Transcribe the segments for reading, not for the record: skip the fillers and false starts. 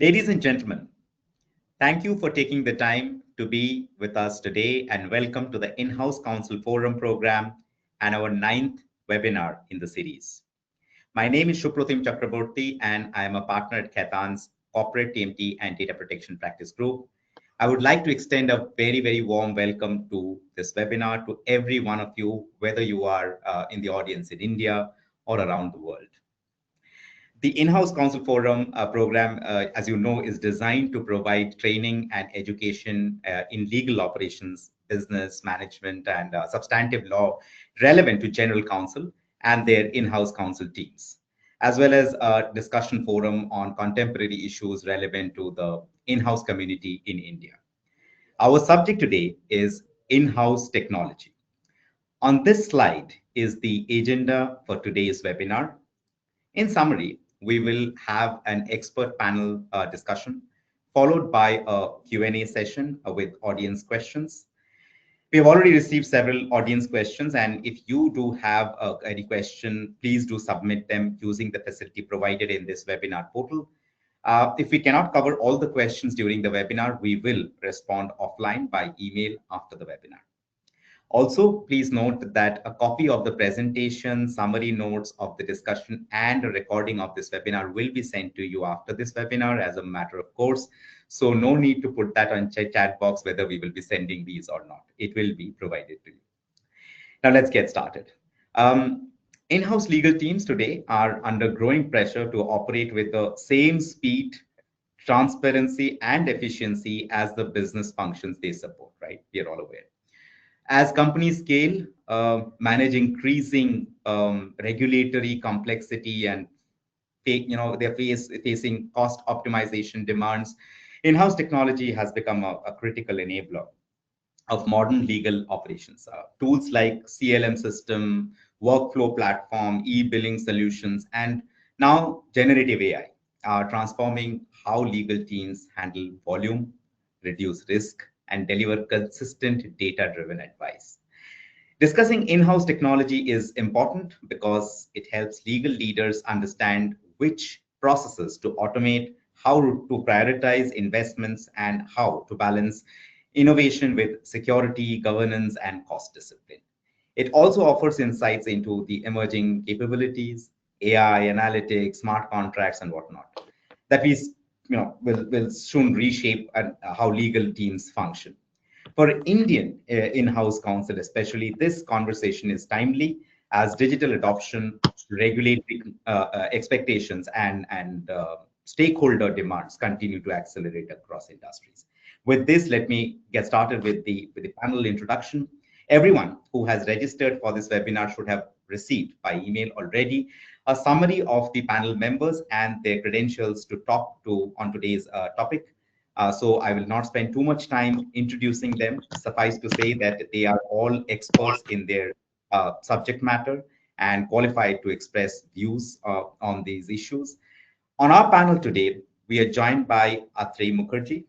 Ladies and gentlemen, thank you for taking the time to be with us today and welcome to the In-House Council Forum program and our ninth webinar in the series. My name is Shuprotim Chakraborty and I am a partner at Kaitan's Corporate TMT and Data Protection Practice Group. I would like to extend a very warm welcome to this webinar to every one of you, whether you are in the audience in India or around the world. The In-House Council Forum program, as you know, is designed to provide training and education in legal operations, business management, and substantive law relevant to general counsel and their in-house counsel teams, as well as a discussion forum on contemporary issues relevant to the in-house community in India. Our subject today is in-house technology. On this slide is the agenda for today's webinar. In summary, we will have an expert panel discussion followed by a Q&A session with audience questions. We have already received several audience questions, and if you do have any question, please do submit them using the facility provided in this webinar portal. If we cannot cover all the questions during the webinar, we will respond offline by email after the webinar. Also, please note that a copy of the presentation, summary notes of the discussion, and a recording of this webinar will be sent to you after this webinar as a matter of course. So no need to put that on chat box whether we will be sending these or not. It will be provided to you. Now let's get started. In-house legal teams today are under growing pressure to operate with the same speed, transparency, and efficiency as the business functions they support, right? We are all aware. As companies scale, manage increasing regulatory complexity and they're facing cost optimization demands, in-house technology has become a critical enabler of modern legal operations. Tools like CLM system, workflow platform, e-billing solutions, and now generative AI are transforming how legal teams handle volume, reduce risk, and deliver consistent data-driven advice. Discussing in-house technology is important because it helps legal leaders understand which processes to automate, how to prioritize investments, and how to balance innovation with security, governance, and cost discipline. It also offers insights into the emerging capabilities, AI, analytics, smart contracts, and whatnot that we will soon reshape how legal teams function. For Indian in-house counsel, especially, this conversation is timely as digital adoption, regulatory expectations, and stakeholder demands continue to accelerate across industries. With this, let me get started with the panel introduction. Everyone who has registered for this webinar should have received by email already a summary of the panel members and their credentials to talk to on today's topic. So I will not spend too much time introducing them. Suffice to say that they are all experts in their subject matter and qualified to express views on these issues. On our panel today, we are joined by Atrey Mukherjee,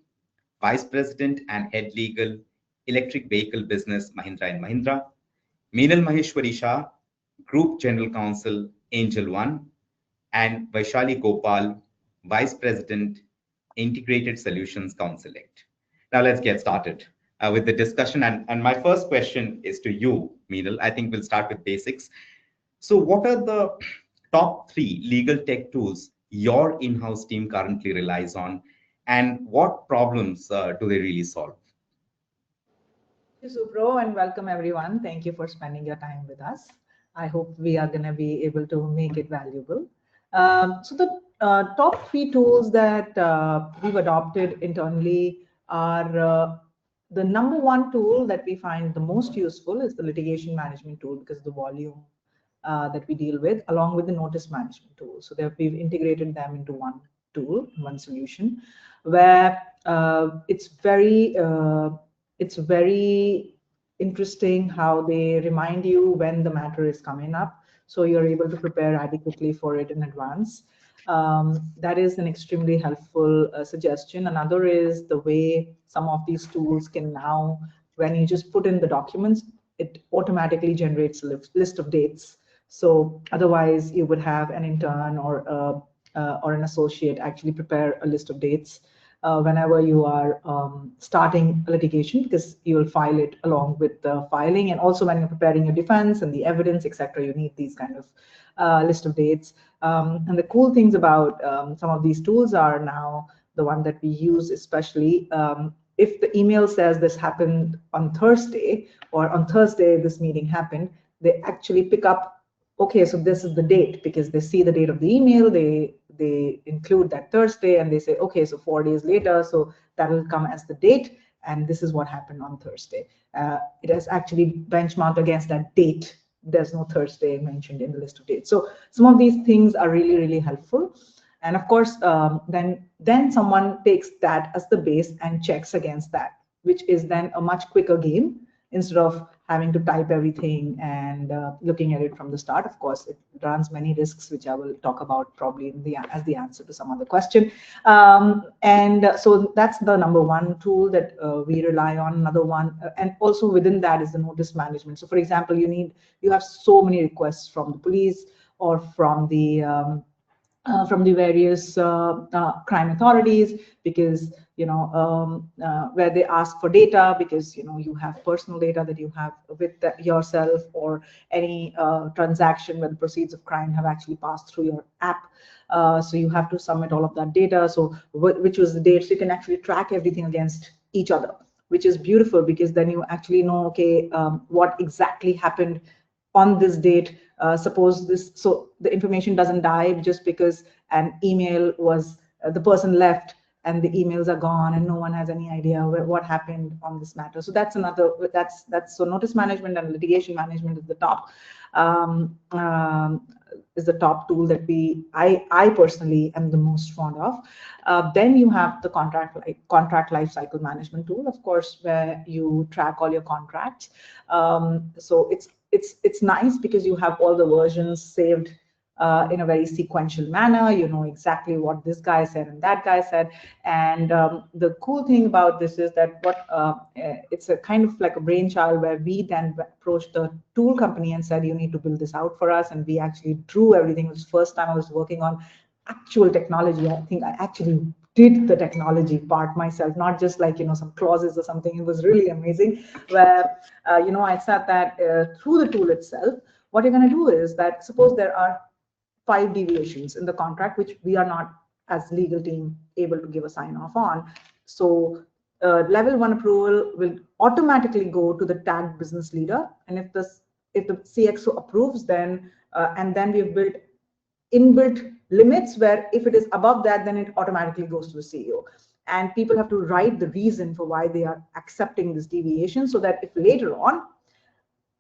Vice President and Head Legal, Electric Vehicle Business, Mahindra & Mahindra; Meenal Maheshwari Shah, Group General Counsel, Angel One; and Vaishali Gopal, Vice President, Integrated Solutions Council Select. Now let's get started with the discussion. And my first question is to you, Meenal. I think we'll start with basics. So what are the top three legal tech tools your in-house team currently relies on, and what problems do they really solve? Thank you, Supro, and welcome everyone. Thank you for spending your time with us. I hope we are going to be able to make it valuable. So the top three tools that we've adopted internally are the number one tool that we find the most useful is the litigation management tool because of the volume that we deal with, along with the notice management tool. So we've integrated them into one tool, one solution, where it's very interesting how they remind you when the matter is coming up, so you're able to prepare adequately for it in advance. That is an extremely helpful suggestion. Another is the way some of these tools can now, when you just put in the documents, it automatically generates a list of dates. So otherwise you would have an intern or or an associate actually prepare a list of dates whenever you are starting litigation, because you will file it along with the filing, and also when you're preparing your defense and the evidence, etc. You need these kind of list of dates. And the cool things about some of these tools are now the one that we use, especially if the email says this happened on Thursday, or on Thursday this meeting happened, they actually pick up, okay, so this is the date, because they see the date of the email, they include that Thursday, and they say, okay, so 4 days later, so that will come as the date, and this is what happened on Thursday. It is actually benchmarked against that date. There's no Thursday mentioned in the list of dates. So some of these things are really, really helpful. And of course, then someone takes that as the base and checks against that, which is then a much quicker game, instead of having to type everything and looking at it from the start. Of course, it runs many risks, which I will talk about probably as the answer to some other question. And so that's the number one tool that we rely on. Another one, and also within that, is the notice management. So for example, you have so many requests from the police or from the various crime authorities, because where they ask for data, because you have personal data that you have with yourself, or any transaction where the proceeds of crime have actually passed through your app. So you have to submit all of that data. So which was the date, so you can actually track everything against each other, which is beautiful, because then you actually know, okay, what exactly happened on this date. Suppose this, so the information doesn't die just because an email was, the person left and the emails are gone and no one has any idea what happened on this matter. So that's another, so notice management and litigation management is the top, tool that I personally am the most fond of. Then you have the contract life cycle management tool, of course, where you track all your contracts. So it's nice because you have all the versions saved in a very sequential manner. You know exactly what this guy said and that guy said. And the cool thing about this is that it's a kind of like a brainchild, where we then approached the tool company and said, you need to build this out for us. And we actually drew everything. It was the first time I was working on actual technology. I think I actually did the technology part myself, not just like some clauses or something. It was really amazing, where I said that through the tool itself, what you're going to do is that, suppose there are 5 deviations in the contract which we are not, as legal team, able to give a sign off on. So level 1 approval will automatically go to the tagged business leader, and if the CXO approves, then and then we've built inbuilt limits where if it is above that, then it automatically goes to the CEO. And people have to write the reason for why they are accepting this deviation, so that if later on,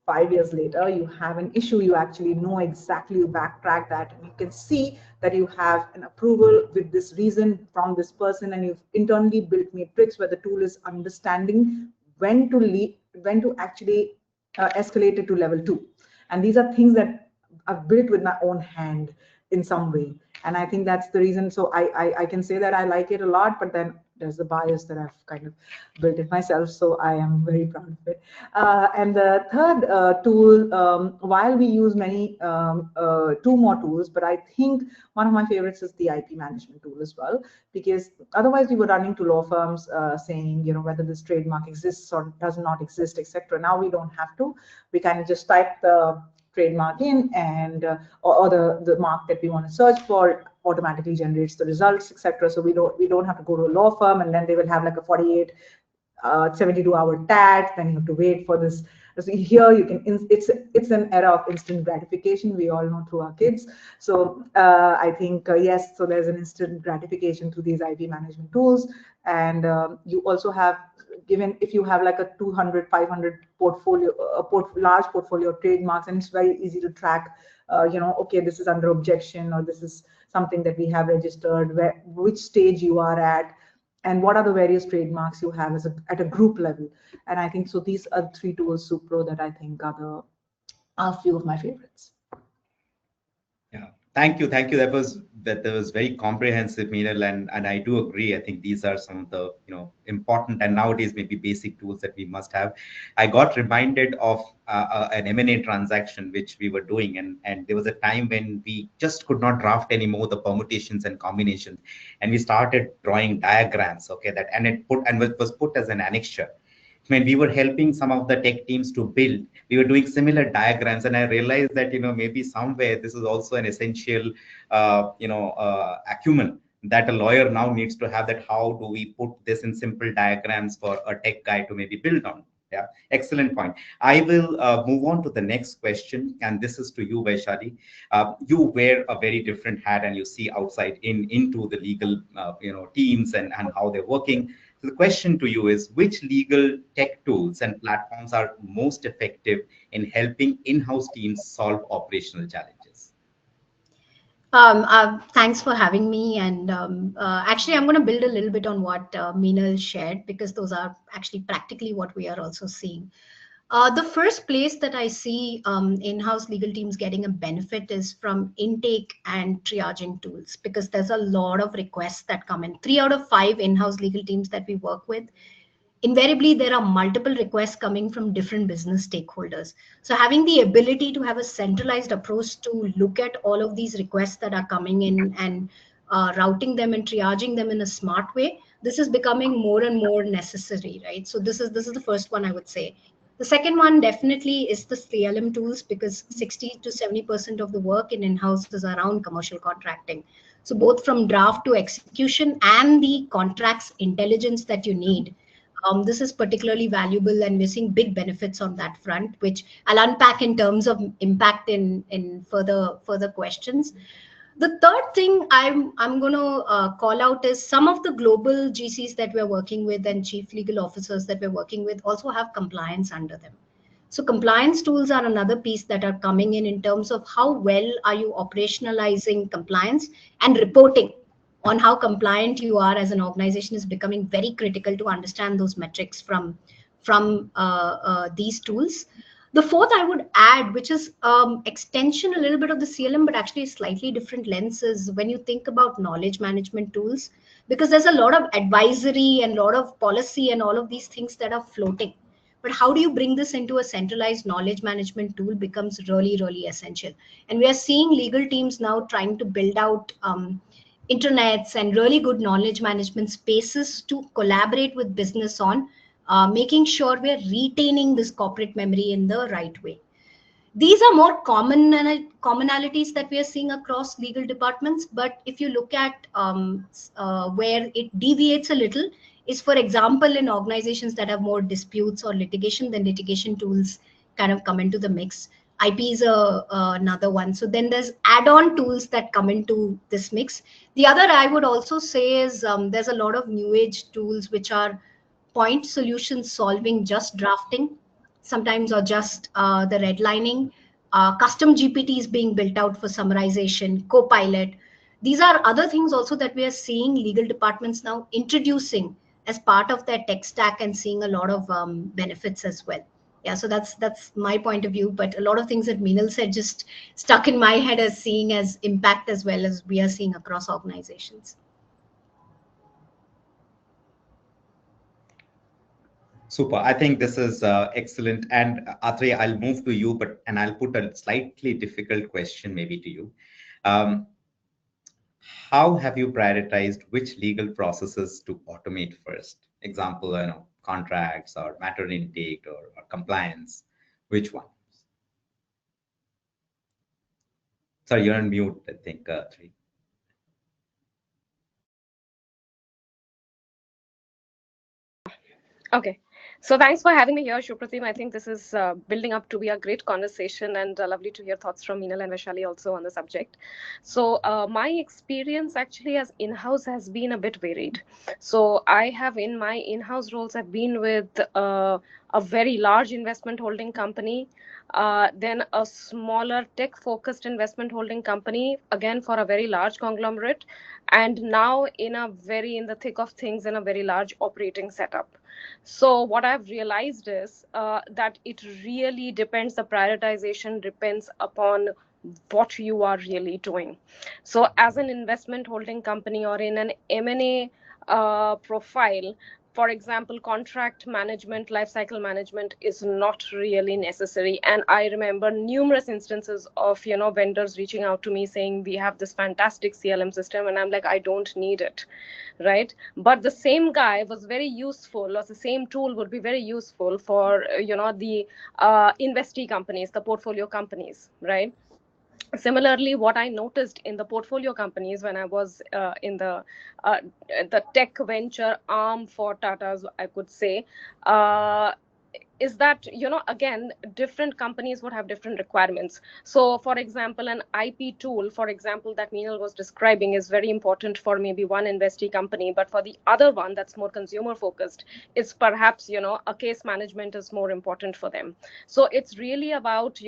5 years later, you have an issue, you actually know exactly, you backtrack that, and you can see that you have an approval with this reason from this person, and you've internally built matrix where the tool is understanding when to actually escalate it to level 2. And these are things that I've built with my own hand in some way. And I think that's the reason. So I can say that I like it a lot, but then there's the bias that I've kind of built it myself. So I am very proud of it. And the third tool, while we use many, 2 more tools, but I think one of my favorites is the IP management tool as well, because otherwise we were running to law firms saying, whether this trademark exists or does not exist, etc. Now we don't have to. We can just type the trademark in, and or the mark that we want to search for automatically generates the results, etc. So we don't have to go to a law firm, and then they will have like a 48 72-hour tag, then you have to wait for this. So here you can, it's an era of instant gratification, we all know, through our kids. So I think yes, so there's an instant gratification through these IP management tools. And you also have, given if you have like a 200 500 portfolio, large portfolio of trademarks, and it's very easy to track, okay, this is under objection, or this is something that we have registered, which stage you are at, and what are the various trademarks you have at a group level. And I think so these are 3 tools, Supro, that I think are a few of my favorites. Yeah, Thank you. That was very comprehensive, Meenal, and I do agree. I think these are some of the important and nowadays maybe basic tools that we must have. I got reminded of an M&A transaction which we were doing, and there was a time when we just could not draft anymore the permutations and combinations, and we started drawing diagrams. Okay, that and it was put as an annexure when we were helping some of the tech teams to build, we were doing similar diagrams, and I realized that maybe somewhere this is also an essential acumen that a lawyer now needs to have, that how do we put this in simple diagrams for a tech guy to maybe build on. Yeah, excellent point. I will move on to the next question, and this is to you, Vaishali. You wear a very different hat, and you see outside into the legal teams and how they're working. So the question to you is, which legal tech tools and platforms are most effective in helping in-house teams solve operational challenges? Thanks for having me. And actually, I'm going to build a little bit on what Meenal shared, because those are actually practically what we are also seeing. The first place that I see in-house legal teams getting a benefit is from intake and triaging tools, because there's a lot of requests that come in. 3 out of 5 in-house legal teams that we work with, invariably there are multiple requests coming from different business stakeholders. So having the ability to have a centralized approach to look at all of these requests that are coming in, and routing them and triaging them in a smart way, this is becoming more and more necessary, right? So this is the first one I would say. The second one definitely is the CLM tools, because 60 to 70% of the work in in-house is around commercial contracting. So both from draft to execution and the contracts intelligence that you need, this is particularly valuable, and we're seeing big benefits on that front, which I'll unpack in terms of impact in further questions. The third thing I'm going to call out is some of the global GCs that we're working with and chief legal officers that we're working with also have compliance under them. So compliance tools are another piece that are coming in terms of how well are you operationalizing compliance, and reporting on how compliant you are as an organization is becoming very critical to understand those metrics from these tools. The fourth I would add, which is extension a little bit of the CLM, but actually a slightly different lens, is when you think about knowledge management tools, because there's a lot of advisory and a lot of policy and all of these things that are floating. But how do you bring this into a centralized knowledge management tool becomes really, really essential. And we are seeing legal teams now trying to build out intranets and really good knowledge management spaces to collaborate with business on making sure we're retaining this corporate memory in the right way. These are more common commonalities that we are seeing across legal departments. But if you look at where it deviates a little, is for example in organizations that have more disputes or litigation, then litigation tools kind of come into the mix. IP is another one. So then there's add-on tools that come into this mix. The other I would also say is there's a lot of new age tools which are point solution solving, just drafting sometimes, or just the redlining. Custom GPT is being built out for summarization, Copilot. These are other things also that we are seeing legal departments now introducing as part of their tech stack, and seeing a lot of benefits as well. Yeah, so that's my point of view. But a lot of things that Meenal said just stuck in my head as seeing as impact as well as we are seeing across organizations. Super. I think this is excellent. And Atre, I'll move to you, and I'll put a slightly difficult question maybe to you. Um, how have you prioritized which legal processes to automate first? Example, contracts or matter intake or compliance. Which one? Sorry, you're on mute, I think, Atre. Okay. So thanks for having me here, Shupratim. I think this is building up to be a great conversation, and lovely to hear thoughts from Meenal and Vaishali also on the subject. So my experience actually as in-house has been a bit varied. So I have in my in-house roles, I've been with a very large investment holding company, then a smaller tech-focused investment holding company, again for a very large conglomerate, and now in the thick of things in a very large operating setup. So what I've realized is that it really depends. The prioritization depends upon what you are really doing. So as an investment holding company or in an M&A profile, for example, contract management, life cycle management is not really necessary. And I remember numerous instances of, vendors reaching out to me saying, we have this fantastic CLM system, and I'm like, I don't need it, right? But the same guy was very useful, or the same tool would be very useful for, the investee companies, the portfolio companies, right? Similarly, what I noticed in the portfolio companies when I was uh, the tech venture arm for Tata's, I could say, uh, is that, again, different companies would have different requirements. So for example, an IP tool, for example, that Meenal was describing, is very important for maybe one investee company, but for the other one that's more consumer focused, it's perhaps, a case management is more important for them. So it's really about,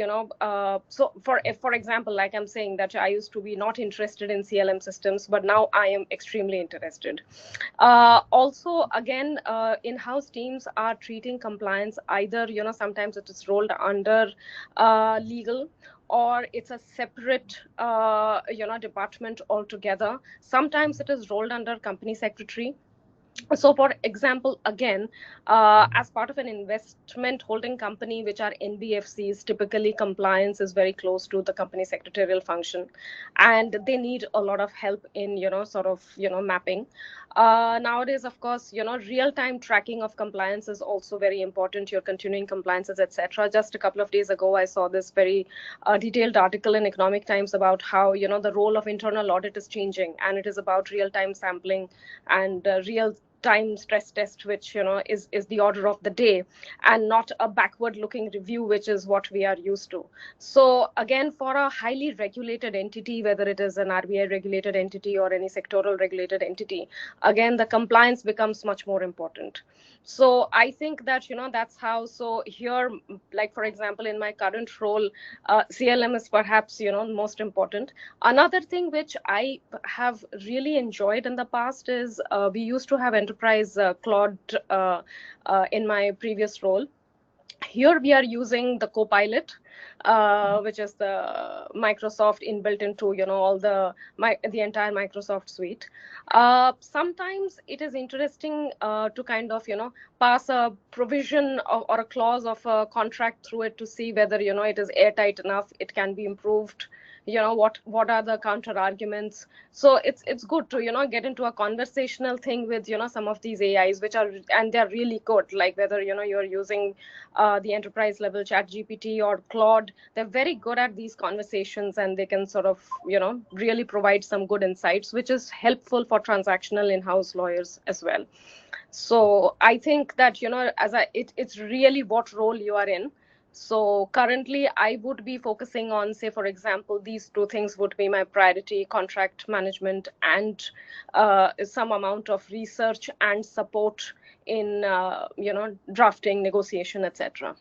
so for example, like I'm saying, that I used to be not interested in CLM systems, but now I am extremely interested. Also, again, in-house teams are treating compliance either, sometimes it is rolled under legal, or it's a separate, department altogether. Sometimes it is rolled under company secretary. So for example, again, as part of an investment holding company, which are NBFCs, typically compliance is very close to the company secretarial function, and they need a lot of help in, sort of, mapping. Nowadays, of course, real time tracking of compliance is also very important, your continuing compliances, etc. Just a couple of days ago, I saw this very detailed article in Economic Times about how, the role of internal audit is changing, and it is about real time sampling and real time stress test, which, is the order of the day, and not a backward looking review, which is what we are used to. So again, for a highly regulated entity, whether it is an RBI regulated entity or any sectoral regulated entity, again, the compliance becomes much more important. So I think that, that's how. So here, like for example, in my current role, CLM is perhaps, most important. Another thing which I have really enjoyed in the past is, we used to have enterprise Claude in my previous role. Here we are using the Copilot, which is the Microsoft inbuilt into, all the entire Microsoft suite. Sometimes it is interesting to kind of, pass a provision or a clause of a contract through it to see whether, it is airtight enough, it can be improved, what are the counter arguments. So it's good to, get into a conversational thing with, some of these AIs, which are, and they're really good, like whether, you're using the enterprise level Chat GPT or Claude. They're very good at these conversations, and they can sort of, really provide some good insights, which is helpful for transactional in-house lawyers as well. So I think that, it's really what role you are in. So currently I would be focusing on, say, for example, these two things would be my priority: contract management and some amount of research and support in, drafting, negotiation, etc.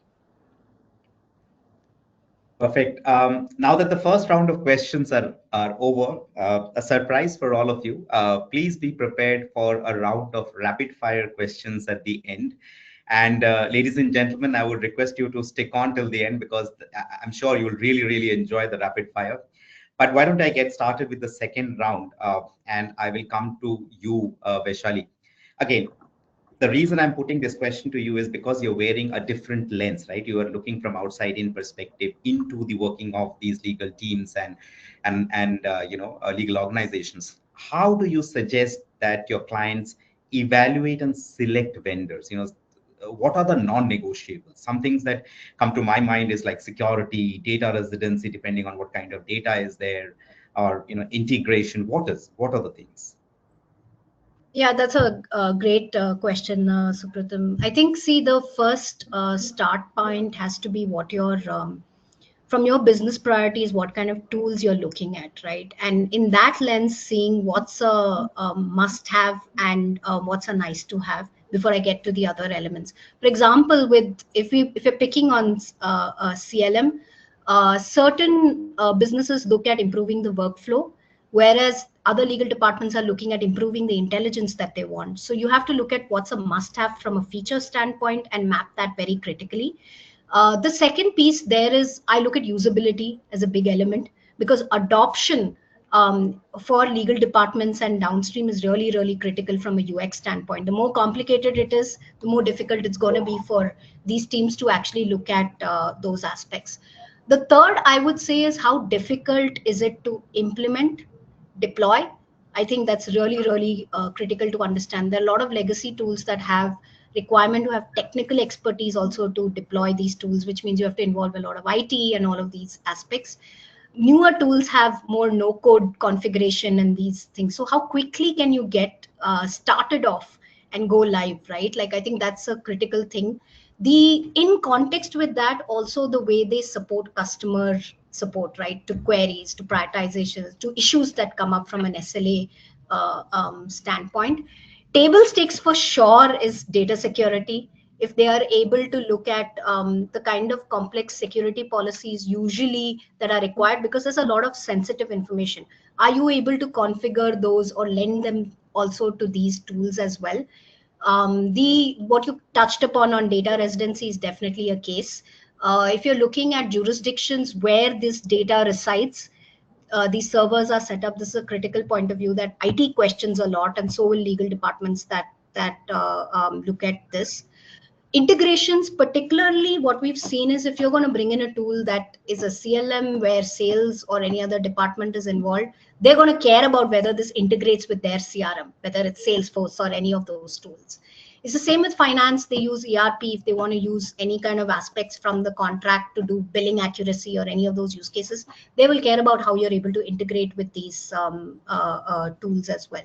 Perfect. Now that the first round of questions are over, a surprise for all of you. Please be prepared for a round of rapid fire questions at the end. And ladies and gentlemen, I would request you to stick on till the end, because I'm sure you'll really, really enjoy the rapid fire. But why don't I get started with the second round, and I will come to you, Vaishali. Again, the reason I'm putting this question to you is because you're wearing a different lens, right? You are looking from outside in perspective into the working of these legal teams and legal organizations. How do you suggest that your clients evaluate and select vendors? What are the non-negotiables? Some things that come to my mind is like security, data residency, depending on what kind of data is there, or integration. What are the things? Yeah, that's a great question, Supratim. I think, see, the first start point has to be what your from your business priorities, what kind of tools you're looking at, right? And in that lens, seeing what's a must have and what's a nice to have before I get to the other elements. For example, with if you're picking on CLM, certain businesses look at improving the workflow, whereas other legal departments are looking at improving the intelligence that they want. So you have to look at what's a must have from a feature standpoint and map that very critically. The second piece there is, I look at usability as a big element. because adoption for legal departments and downstream is really, really critical from a UX standpoint. The more complicated it is, the more difficult it's going to be for these teams to actually look at those aspects. The third, I would say, is how difficult is it to implement, deploy. I think that's really, really critical to understand. There are a lot of legacy tools that have requirement to have technical expertise also to deploy these tools, which means you have to involve a lot of IT and all of these aspects. Newer tools have more no code configuration and these things. So how quickly can you get started off and go live, right? Like, I think that's a critical thing. The in context with that, also the way they support customer support, right, to queries, to prioritizations, to issues that come up from an SLA standpoint. Table stakes for sure is data security. If they are able to look at the kind of complex security policies usually that are required, because there's a lot of sensitive information, are you able to configure those or lend them also to these tools as well? The what you touched upon on data residency is definitely a case. If you're looking at jurisdictions where this data resides, these servers are set up. This is a critical point of view that IT questions a lot, and so will legal departments that look at this. Integrations, particularly what we've seen is if you're going to bring in a tool that is a CLM where sales or any other department is involved, they're going to care about whether this integrates with their CRM, whether it's Salesforce or any of those tools. It's the same with finance. They use ERP if they want to use any kind of aspects from the contract to do billing accuracy or any of those use cases. They will care about how you're able to integrate with these tools as well.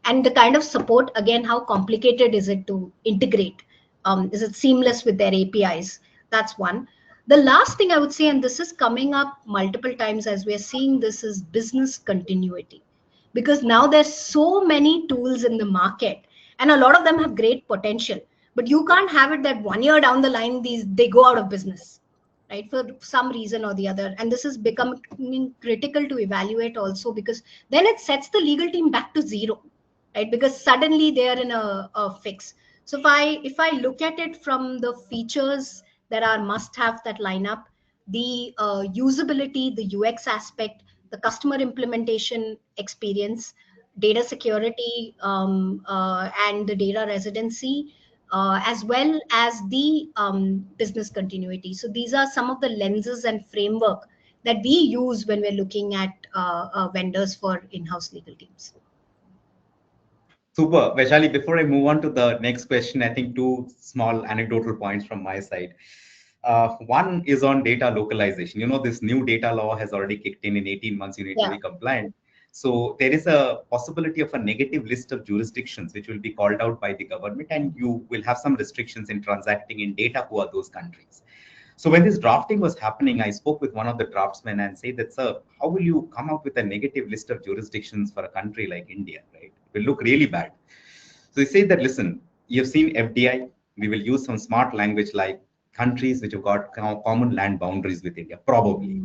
And the kind of support, again, how complicated is it to integrate? Is it seamless with their APIs? That's one. The last thing I would say, and this is coming up multiple times as we're seeing this, is business continuity. Because now there's so many tools in the market, and a lot of them have great potential. But you can't have it that 1 year down the line, they go out of business, right? For some reason or the other. And this is becoming critical to evaluate also, because then it sets the legal team back to zero, right? Because suddenly they are in a fix. So if I look at it from the features that are must have that line up, the usability, the UX aspect, the customer implementation experience, data security, and the data residency, as well as the business continuity. So these are some of the lenses and framework that we use when we're looking at vendors for in-house legal teams. Super. Vaishali, before I move on to the next question, I think two small anecdotal points from my side. One is on data localization. You know, this new data law has already kicked in 18 months, you need to Yeah. be compliant. So there is a possibility of a negative list of jurisdictions which will be called out by the government, and you will have some restrictions in transacting in data who are those countries. So when this drafting was happening, I spoke with one of the draftsmen and said that, sir, how will you come up with a negative list of jurisdictions for a country like India, right? It will look really bad. So he said that, listen, you've seen FDI. We will use some smart language like countries which have got common land boundaries with India, probably.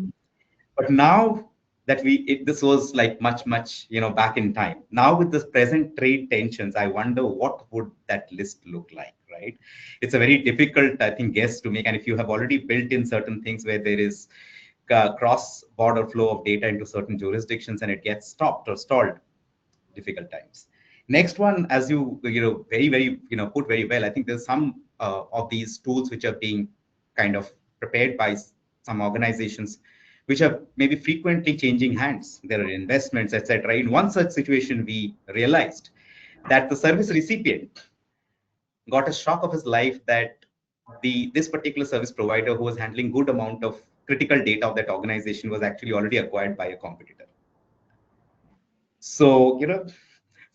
But now that this was like much, back in time. Now with the present trade tensions, I wonder what would that list look like, right? It's a very difficult, I think, guess to make. And if you have already built in certain things where there is cross-border flow of data into certain jurisdictions and it gets stopped or stalled, difficult times. Next one, as very, put very well. I think there's some of these tools which are being kind of prepared by some organizations, which are maybe frequently changing hands. There are investments, etc. In one such situation, we realized that the service recipient got a shock of his life that this particular service provider who was handling good amount of critical data of that organization was actually already acquired by a competitor. So,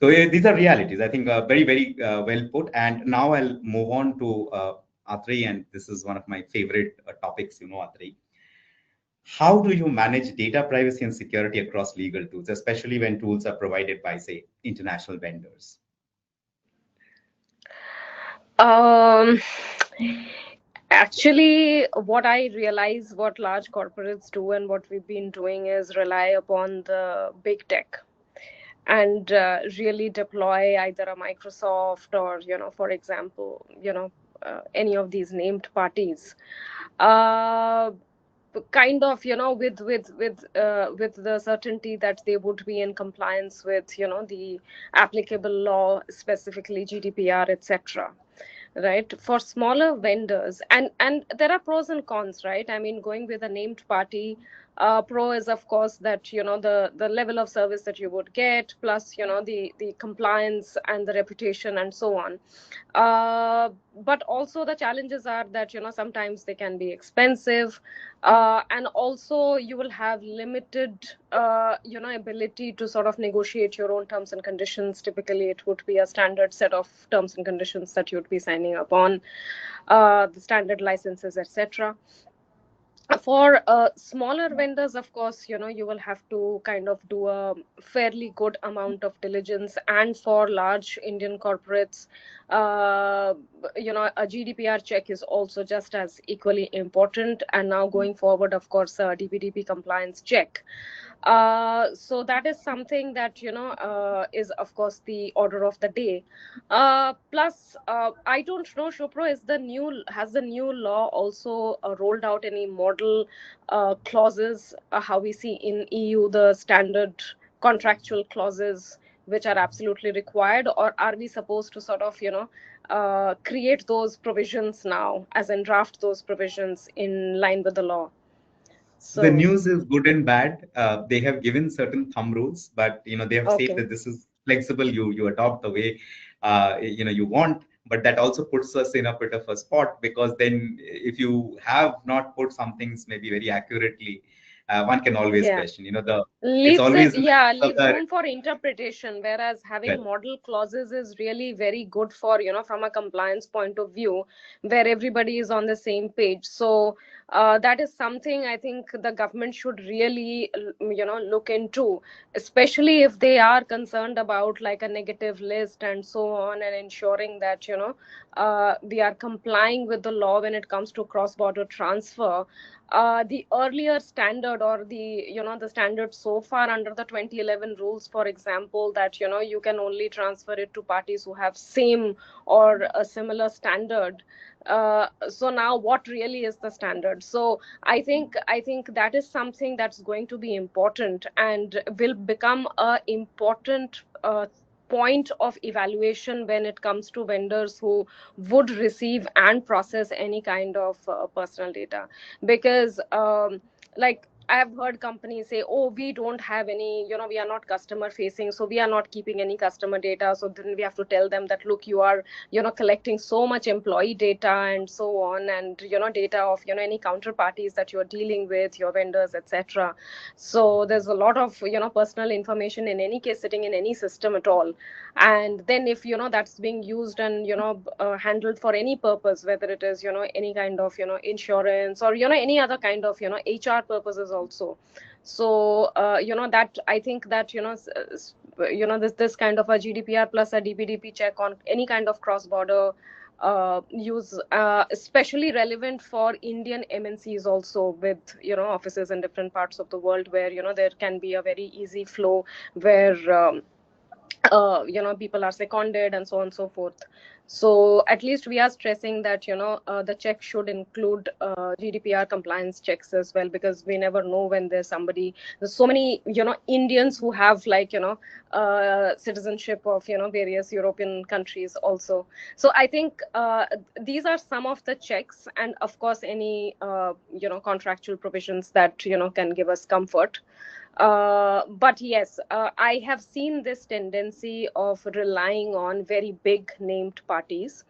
so these are realities. I think very well put. And now I'll move on to Atri, and this is one of my favorite topics, Atri. How do you manage data privacy and security across legal tools, especially when tools are provided by, say, international vendors? Um, Actually, what I realize what large corporates do and what we've been doing is rely upon the big tech and really deploy either a Microsoft or, for example, any of these named parties. Uh, kind of, with the certainty that they would be in compliance with, the applicable law, specifically GDPR, etc. Right, for smaller vendors. And there are pros and cons, right? I mean, going with a named party, pro is of course that, the level of service that you would get, plus, the compliance and the reputation and so on. But also the challenges are that, sometimes they can be expensive, and also you will have limited, ability to sort of negotiate your own terms and conditions. Typically it would be a standard set of terms and conditions that you would be signing up on, the standard licenses, etc. For smaller vendors, of course, you will have to kind of do a fairly good amount of diligence. And for large Indian corporates, uh, a GDPR check is also just as equally important. And now going forward, of course, a DPDP compliance check. So that is something that, is of course the order of the day. Plus, I don't know, Shopro, has the new law also rolled out any model clauses, how we see in EU the standard contractual clauses which are absolutely required, or are we supposed to sort of, create those provisions now, as in draft those provisions in line with the law? The So, news is good and bad. They have given certain thumb rules, but they have said okay. that this is flexible. You adopt the way you want, but that also puts us in a bit of a spot, because then if you have not put some things maybe very accurately, one can always Yeah. question. The it's Leaves it, always in the yeah, hands of leaves the room for interpretation, whereas having well, model clauses is really very good for, from a compliance point of view, where everybody is on the same page. So that is something I think the government should really, look into, especially if they are concerned about like a negative list and so on, and ensuring that, we are complying with the law when it comes to cross-border transfer. The earlier standard, or the standard so far under the 2011 rules, for example, that, you can only transfer it to parties who have same or a similar standard. So now what really is the standard? So I think that is something that's going to be important and will become a important point of evaluation when it comes to vendors who would receive and process any kind of personal data. Because like I've heard companies say, oh, we don't have any, we are not customer facing, so we are not keeping any customer data. So then we have to tell them that, look, you are, collecting so much employee data and so on, and, data of, any counterparties that you're dealing with, your vendors, etc. So there's a lot of, personal information in any case sitting in any system at all. And then if, that's being used and, handled for any purpose, whether it is, any kind of, insurance, or, any other kind of, HR purposes also. So that I think that, this kind of a GDPR plus a DPDP check on any kind of cross border use, especially relevant for Indian MNCs also, with, offices in different parts of the world, where, there can be a very easy flow, where people are seconded and so on and so forth. So at least we are stressing that, the check should include GDPR compliance checks as well, because we never know when there's so many, Indians who have, like, citizenship of, various European countries also. So I think these are some of the checks, and of course any contractual provisions that, can give us comfort. But yes, I have seen this tendency of relying on very big named parties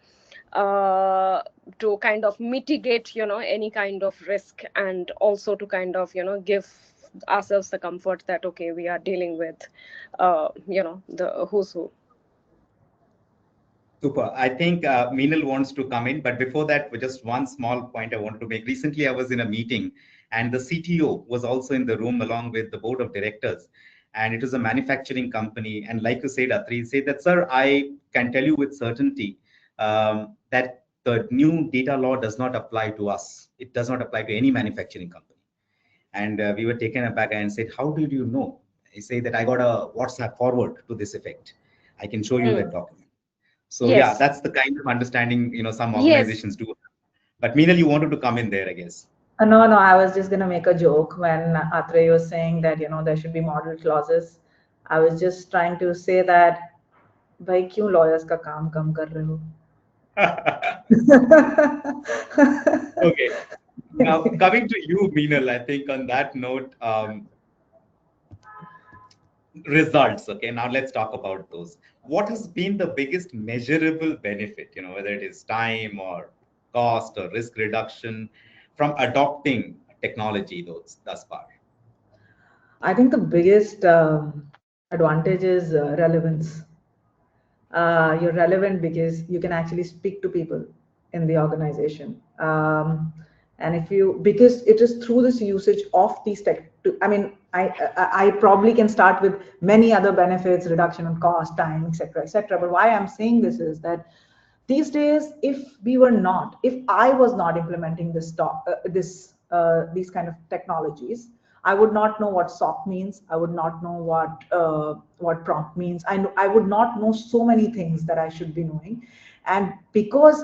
uh, to kind of mitigate, any kind of risk, and also to kind of, give ourselves the comfort that, okay, we are dealing with, the who's who. super. I think Meenal wants to come in, but before that, just one small point I wanted to make. Recently, I was in a meeting, and the CTO was also in the room along with the board of directors, and it was a manufacturing company. And like you said, Atri said that, sir, I can tell you with certainty that the new data law does not apply to us. It does not apply to any manufacturing company. And we were taken aback and said, how did you know? He said that I got a WhatsApp forward to this effect. I can show you that Mm. document. So yeah, Yes. that's the kind of understanding some Yes. organizations do. But Meenal, you wanted to come in there, I guess. No, no, I was just going to make a joke when Atrey was saying that, there should be model clauses. I was just trying to say that, भाई क्यों lawyers का काम कम कर रहे हो? Okay. Now, coming to you, Meenal, I think on that note, results. Okay, now let's talk about those. What has been the biggest measurable benefit, whether it is time or cost or risk reduction from adopting technology thus far? I think the biggest advantage is relevance. You're relevant because you can actually speak to people in the organization. And if you, because it is through this usage of these tech, I mean, I probably can start with many other benefits, reduction in cost, time, etc., etc. But why I'm saying this is that these days, if I was not implementing these kind of technologies, I would not know what SOC means. I would not know what prompt means. I would not know so many things that I should be knowing, and because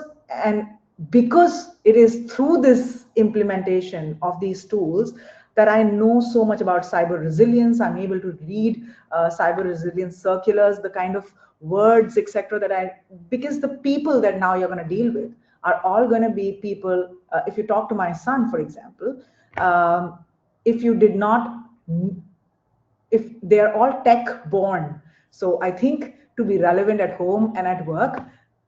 it is through this implementation of these tools that I know so much about cyber resilience. I'm able to read cyber resilience circulars, the kind of words, etc. Because the people that now you're going to deal with are all going to be people. If you talk to my son, for example, if you did not if they're all tech born. So I think to be relevant at home and at work,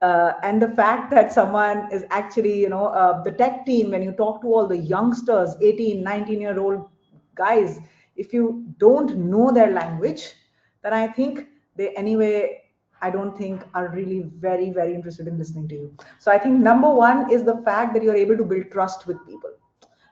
and the fact that someone is actually, the tech team, when you talk to all the youngsters, 18, 19-year-old guys, if you don't know their language, then I think they anyway, I don't think are really very, very interested in listening to you. So I think number one is the fact that you're able to build trust with people,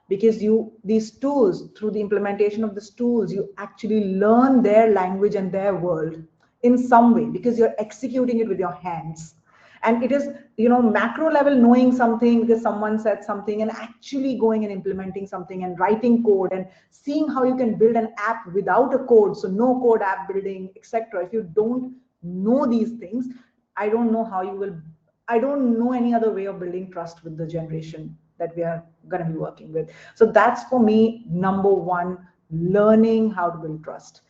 because these tools, through the implementation of these tools, you actually learn their language and their world in some way, because you're executing it with your hands. And it is, macro level, knowing something because someone said something, and actually going and implementing something and writing code and seeing how you can build an app without a code, so no code app building, etc. If you don't know these things, I don't know any other way of building trust with the generation that we are going to be working with. So that's for me, number one, learning how to build trust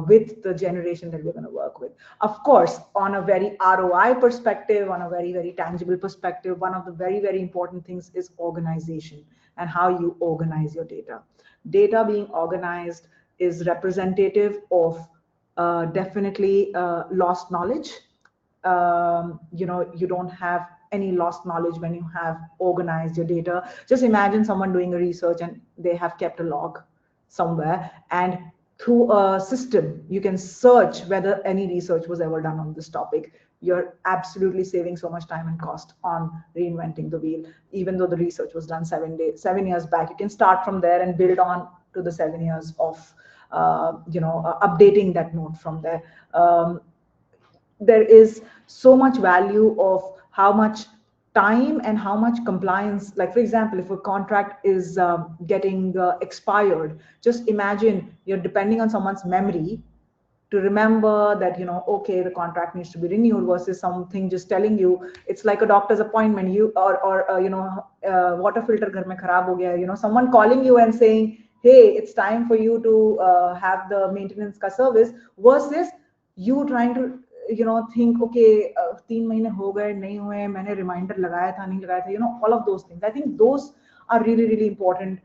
with the generation that we're going to work with. Of course, on a very ROI perspective, on a very, very tangible perspective, one of the very, very important things is organization and how you organize your data. Data being organized is representative of definitely lost knowledge. You don't have any lost knowledge when you have organized your data. Just imagine someone doing a research and they have kept a log somewhere, and through a system you can search whether any research was ever done on this topic. You're absolutely saving so much time and cost on reinventing the wheel. Even though the research was done 7 years back, you can start from there and build on to the 7 years of updating that note from there. There is so much value of how much time and how much compliance. Like, for example, if a contract is getting expired, just imagine you're depending on someone's memory to remember that, okay, the contract needs to be renewed, versus something just telling you. It's like a doctor's appointment, water filter ghar mein kharab ho gaya, someone calling you and saying, hey, it's time for you to have the maintenance ka service, versus you trying to think, okay, 3 महीने हो गए नहीं हुए, मैंने reminder लगाया था नहीं लगाया था, all of those things. I think those are really, really important.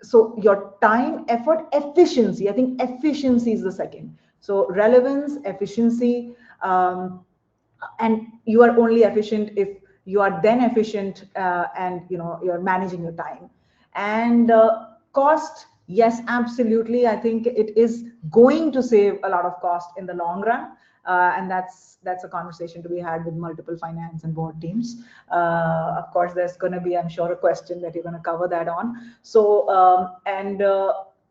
So your time, effort, efficiency. I think efficiency is the second. So relevance, efficiency, and you are only efficient if you are then efficient, and you're managing your time. And cost, yes, absolutely. I think it is going to save a lot of cost in the long run. And that's a conversation to be had with multiple finance and board teams. Of course, there's going to be, I'm sure, a question that you're going to cover that on. So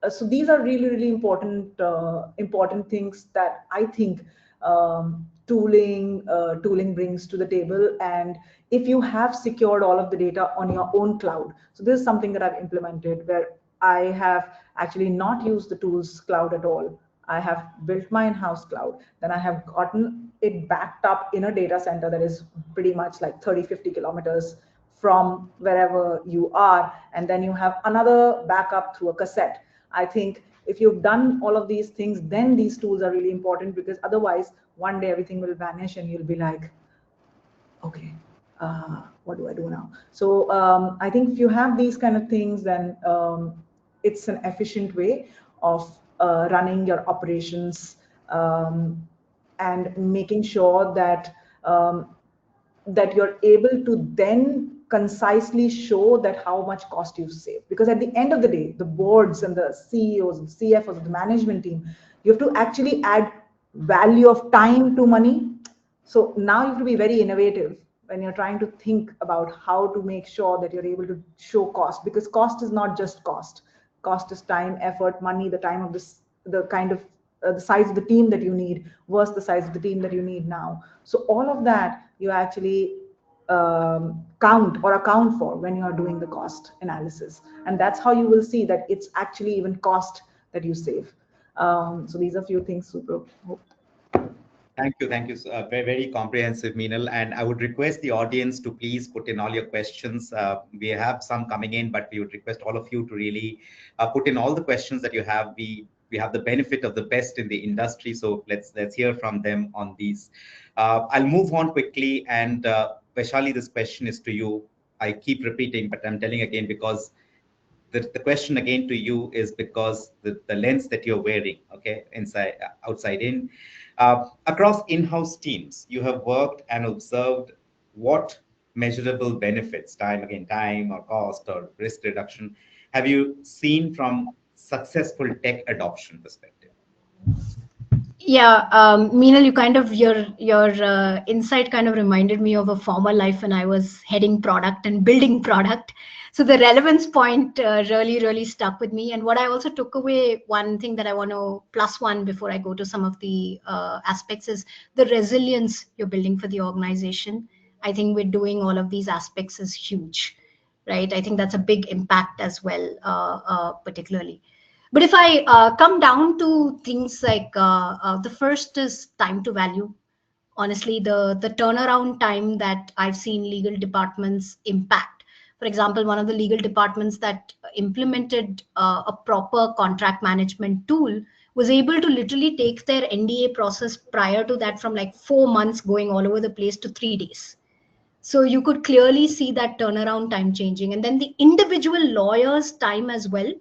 so these are really, really important things that I think tooling brings to the table. And if you have secured all of the data on your own cloud, so this is something that I've implemented, where I have actually not used the tools cloud at all. I have built my in-house cloud, then I have gotten it backed up in a data center that is pretty much like 30-50 kilometers from wherever you are, and then you have another backup through a cassette. I think if you've done all of these things, then these tools are really important, because otherwise one day everything will vanish and you'll be like, okay, what do I do now? So I think if you have these kind of things, then it's an efficient way of running your operations, and making sure that that you're able to then concisely show that how much cost you've saved. Because at the end of the day, the boards and the CEOs, the CFOs, the management team, you have to actually add value of time to money. So now you have to be very innovative when you're trying to think about how to make sure that you're able to show cost, because cost is not just cost. Cost is time, effort, money, the time of this, the kind of the size of the team that you need versus the size of the team that you need now. So all of that you actually count or account for when you are doing the cost analysis, and that's how you will see that it's actually even cost that you save. So these are a few things, Supro. Thank you. Thank you. Very, very comprehensive, Meenal. And I would request the audience to please put in all your questions. We have some coming in, but we would request all of you to really put in all the questions that you have. We have the benefit of the best in the industry, so let's hear from them on these. I'll move on quickly. And Vaishali, this question is to you. I keep repeating, but I'm telling again because the question again to you is because the lens that you're wearing, okay, inside, outside in, across in-house teams, you have worked and observed what measurable benefits, time or cost or risk reduction, have you seen from successful tech adoption perspective? Yeah, Meenal, you kind of your insight kind of reminded me of a former life when I was heading product and building product. So the relevance point really stuck with me. And what I also took away, one thing that I want to plus one before I go to some of the aspects, is the resilience you're building for the organization. I think we're doing all of these aspects is huge, right? I think that's a big impact as well, particularly. But if I come down to things like the first is time to value. Honestly, the turnaround time that I've seen legal departments impact. For example, one of the legal departments that implemented a proper contract management tool was able to literally take their NDA process prior to that from like 4 months going all over the place to 3 days. So you could clearly see that turnaround time changing. And then the individual lawyer's time as well,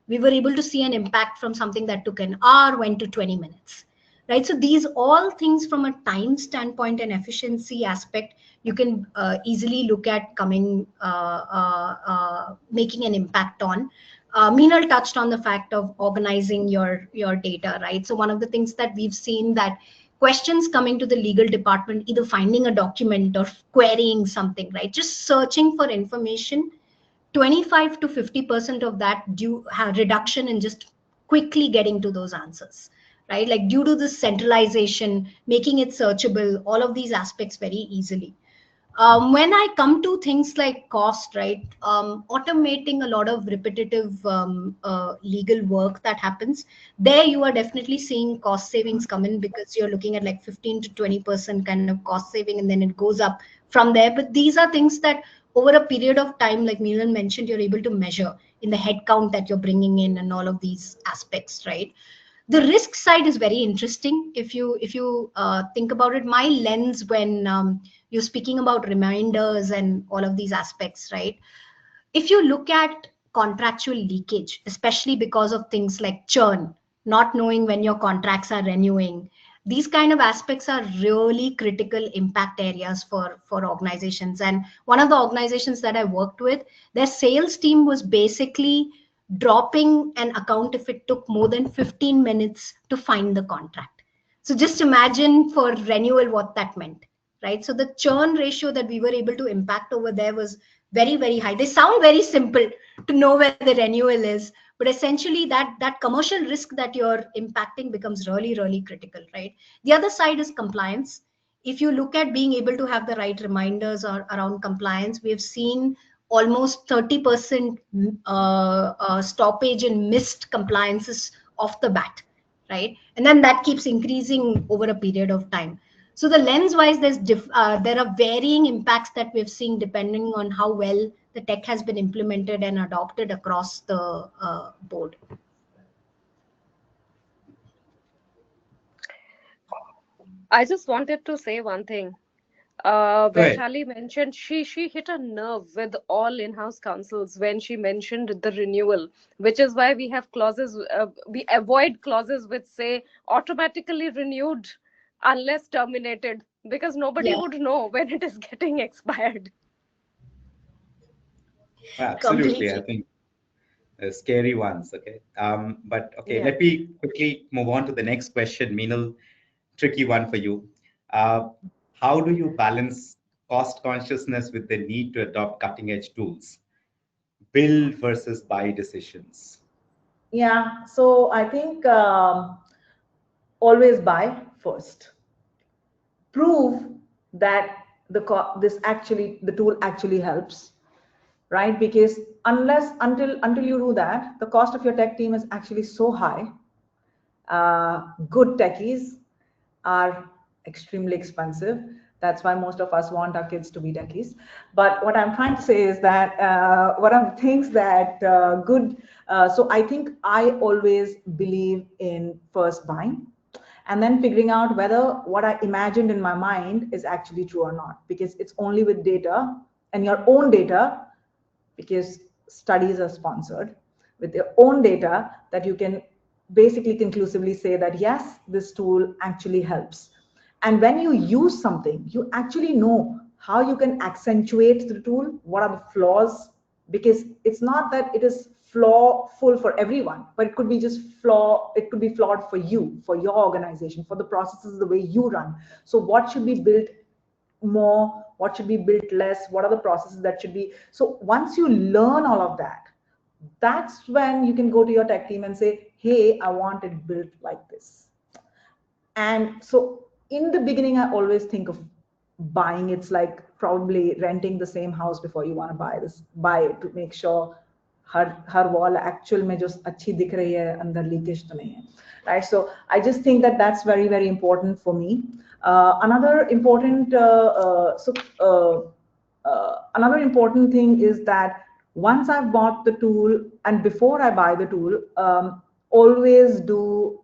we were able to see an impact from something that took an hour went to 20 minutes, right? So these all things from a time standpoint and efficiency aspect, you can easily look at coming, making an impact on. Meenal touched on the fact of organizing your data, right? So one of the things that we've seen that questions coming to the legal department, either finding a document or querying something, right? Just searching for information, 25 to 50% of that due have reduction in just quickly getting to those answers, right? Like due to this centralization, making it searchable, all of these aspects very easily. When I come to things like cost, right, automating a lot of repetitive legal work that happens, there you are definitely seeing cost savings come in, because you're looking at like 15 to 20% kind of cost saving, and then it goes up from there. But these are things that over a period of time, like Milan mentioned, you're able to measure in the headcount that you're bringing in and all of these aspects, right? The risk side is very interesting. If you think about it, my lens when you're speaking about reminders and all of these aspects, right? If you look at contractual leakage, especially because of things like churn, not knowing when your contracts are renewing, these kind of aspects are really critical impact areas for organizations. And one of the organizations that I worked with, their sales team was basically dropping an account if it took more than 15 minutes to find the contract. So just imagine for renewal what that meant, right? So the churn ratio that we were able to impact over there was very high. They sound very simple to know where the renewal is, but essentially that commercial risk that you're impacting becomes really critical, right? The other side is compliance. If you look at being able to have the right reminders or around compliance, we have seen almost 30% stoppage in missed compliances off the bat, right? And then that keeps increasing over a period of time. So the lens wise, there are varying impacts that we've seen depending on how well the tech has been implemented and adopted across the board. I just wanted to say one thing. Go ahead. Vaishali mentioned she hit a nerve with all in-house councils when she mentioned the renewal, which is why we have clauses. We avoid clauses which say automatically renewed unless terminated, because nobody Yeah, would know when it is getting expired. Absolutely, I completely. think scary ones. Okay, but okay, Yeah. let me quickly move on to the next question. Meenal, tricky one for you. Uh, how do you balance cost consciousness with the need to adopt cutting edge tools? Build versus buy decisions. Yeah. So I think always buy first. Prove that the tool actually helps, right? Because until you do that, the cost of your tech team is actually so high. Good techies are extremely expensive. That's why most of us want our kids to be techies. But what I'm trying to say is that what I'm thinks that good. So I think I always believe in first buying, and then figuring out whether what I imagined in my mind is actually true or not. Because it's only with data and your own data, because studies are sponsored, with your own data, that you can basically conclusively say that yes, this tool actually helps. And when you use something, you actually know how you can accentuate the tool, what are the flaws, because it's not that it is flawful for everyone, but it could be just it could be flawed for you, for your organization, for the processes, the way you run. So what should be built more, what should be built less, what are the processes that should be. So once you learn all of that, that's when you can go to your tech team and say, hey, I want it built like this. And so in the beginning, I always think of buying. It's like probably renting the same house before you want to buy it, to make sure her wall actual में जो अच्छी दिख रही है अंदर leakage तो नहीं है, right? So I just think that that's very very important for me. Another important another important thing is that once I've bought the tool, and before I buy the tool, always do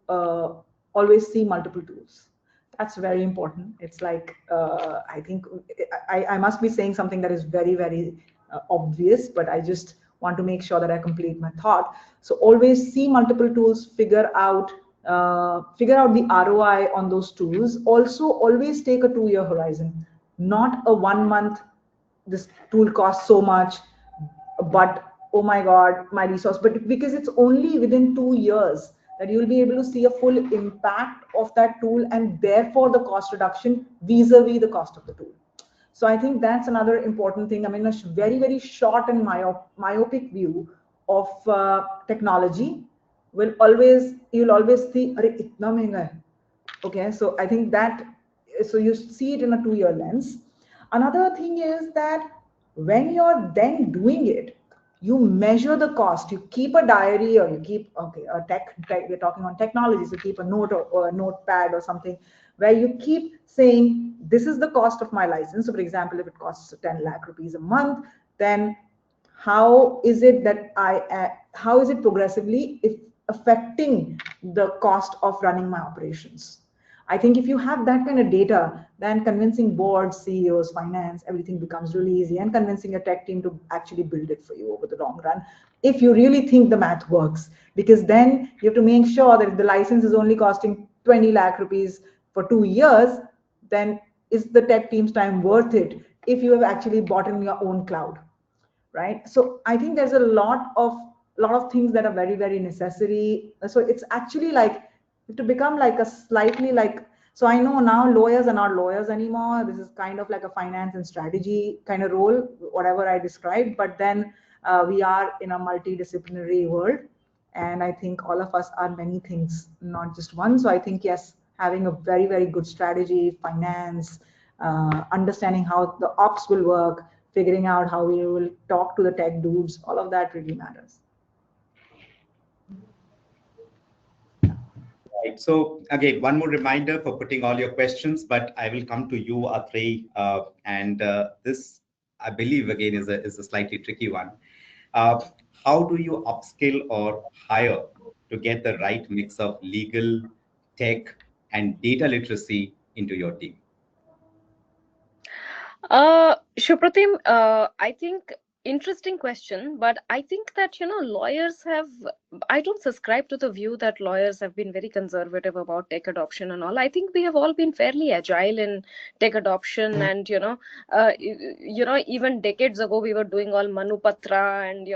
always see multiple tools. That's very important. It's like I think I must be saying something that is very very obvious, but I just want to make sure that I complete my thought. So always see multiple tools, figure out the ROI on those tools. Also, always take a 2-year horizon, not a 1 month. This tool costs so much, but oh my god, my resource. But because it's only within 2 years that you'll be able to see a full impact of that tool, and therefore the cost reduction vis-a-vis the cost of the tool. So I think that's another important thing. I mean, a very very short and myopic view of technology will always, you'll always think, "Arey, itna mehenga hai." Okay, so I think that, so you see it in a 2-year lens. Another thing is that when you're then doing it, you measure the cost. You keep a diary, or you keep, okay, a tech, we're talking on technology, so keep a note, or a notepad or something, where you keep saying, this is the cost of my license. So for example, if it costs 10 lakh rupees a month, then how is it that how is it progressively affecting the cost of running my operations? I think if you have that kind of data, then convincing boards, CEOs, finance, everything becomes really easy, and convincing a tech team to actually build it for you over the long run, if you really think the math works. Because then you have to make sure that if the license is only costing 20 lakh rupees for 2 years, then is the tech team's time worth it if you have actually bought in your own cloud? Right? So I think there's a lot of things that are very very necessary. So it's actually like to become like a slightly like, so I know now lawyers are not lawyers anymore. This is kind of like a finance and strategy kind of role, whatever I described. But then we are in a multidisciplinary world, and I think all of us are many things, not just one. So I think yes, having a very very good strategy, finance, understanding how the ops will work, figuring out how we will talk to the tech dudes, all of that really matters. Right. So again, one more reminder for putting all your questions, but I will come to you, Atri, and this, I believe, again is a slightly tricky one. Uh, how do you upskill or hire to get the right mix of legal, tech, and data literacy into your team? Shupratim, I think interesting question, but I think that lawyers have. I don't subscribe to the view that lawyers have been very conservative about tech adoption and all. I think we have all been fairly agile in tech adoption, and even decades ago we were doing all Manupatra and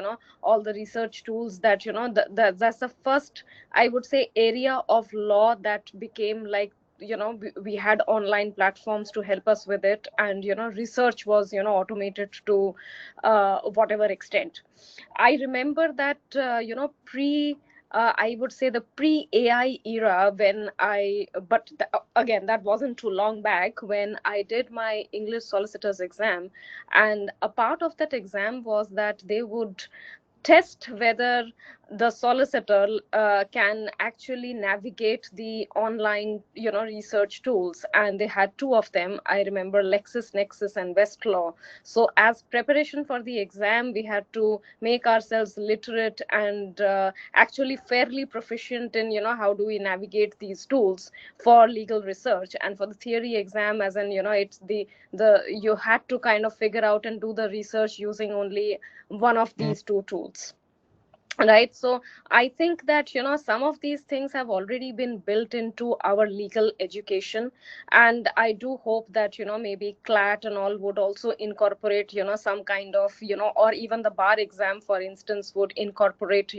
all the research tools that that's the first, I would say, area of law that became like we had online platforms to help us with it, and research was automated to whatever extent. I remember that pre I would say the pre AI era, when again, that wasn't too long back, when I did my English solicitor's exam. And a part of that exam was that they would test whether the solicitor can actually navigate the online research tools, and they had two of them. I remember LexisNexis and Westlaw. So as preparation for the exam, we had to make ourselves literate and actually fairly proficient in how do we navigate these tools for legal research. And for the theory exam, as in it's the you had to kind of figure out and do the research using only one of these two tools, right? So I think that some of these things have already been built into our legal education, and I do hope that maybe CLAT and all would also incorporate some kind of or even the bar exam, for instance, would incorporate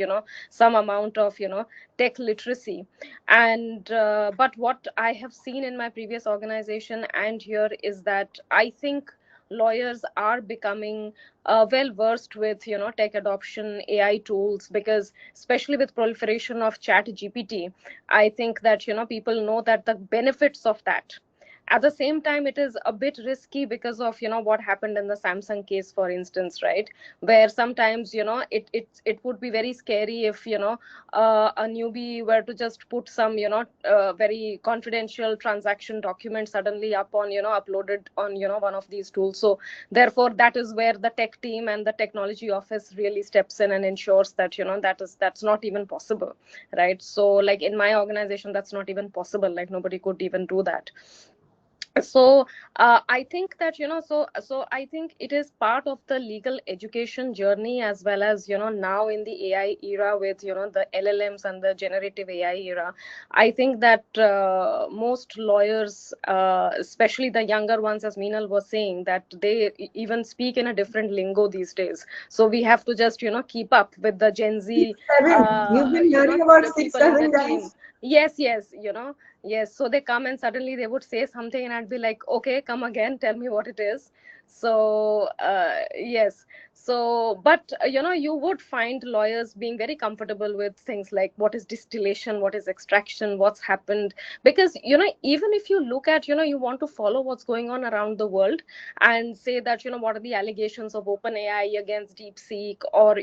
some amount of tech literacy. And but what I have seen in my previous organization and here is that I think lawyers are becoming well versed with tech adoption, AI tools, because especially with proliferation of chat GPT, I think that people know that the benefits of that. At the same time, it is a bit risky because of what happened in the Samsung case, for instance, right? Where sometimes it would be very scary if a newbie were to just put some very confidential transaction document suddenly up on uploaded on one of these tools. So therefore, that is where the tech team and the technology office really steps in and ensures that that's not even possible, right? So like in my organization, that's not even possible. Like nobody could even do that. So I think that so I think it is part of the legal education journey, as well as now in the AI era with the LLMs and the generative AI era. I think that most lawyers, especially the younger ones, as Meenal was saying, that they even speak in a different lingo these days. So we have to just keep up with the Gen Z, 6-7. You've been hearing about the six people in the seven team. guys. Yes, yes. So they come and suddenly they would say something, and I'd be like, okay, come again, tell me what it is. So, yes. So, but you would find lawyers being very comfortable with things like what is distillation, what is extraction, what's happened. Because, even if you look at, you want to follow what's going on around the world and say that, what are the allegations of OpenAI against DeepSeek, or,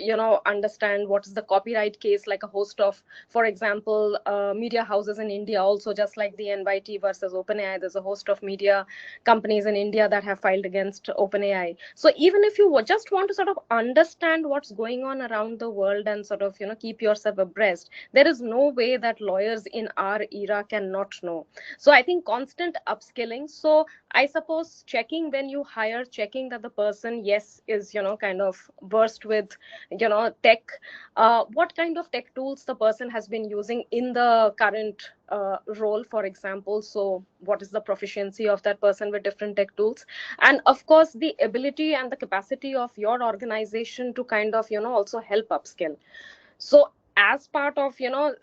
understand what is the copyright case, like a host of, for example, media houses in India also, just like the NYT versus OpenAI, there's a host of media companies in India that have filed against OpenAI. So even if you just want to sort of understand what's going on around the world and sort of keep yourself abreast, there is no way that lawyers in our era cannot know. So I think constant upskilling. So I suppose checking when you hire, checking that the person, yes, is kind of versed with tech, what kind of tech tools the person has been using in the current role, for example. So what is the proficiency of that person with different tech tools, and of course the ability and the capacity of your organization to kind of also help upskill. So as part of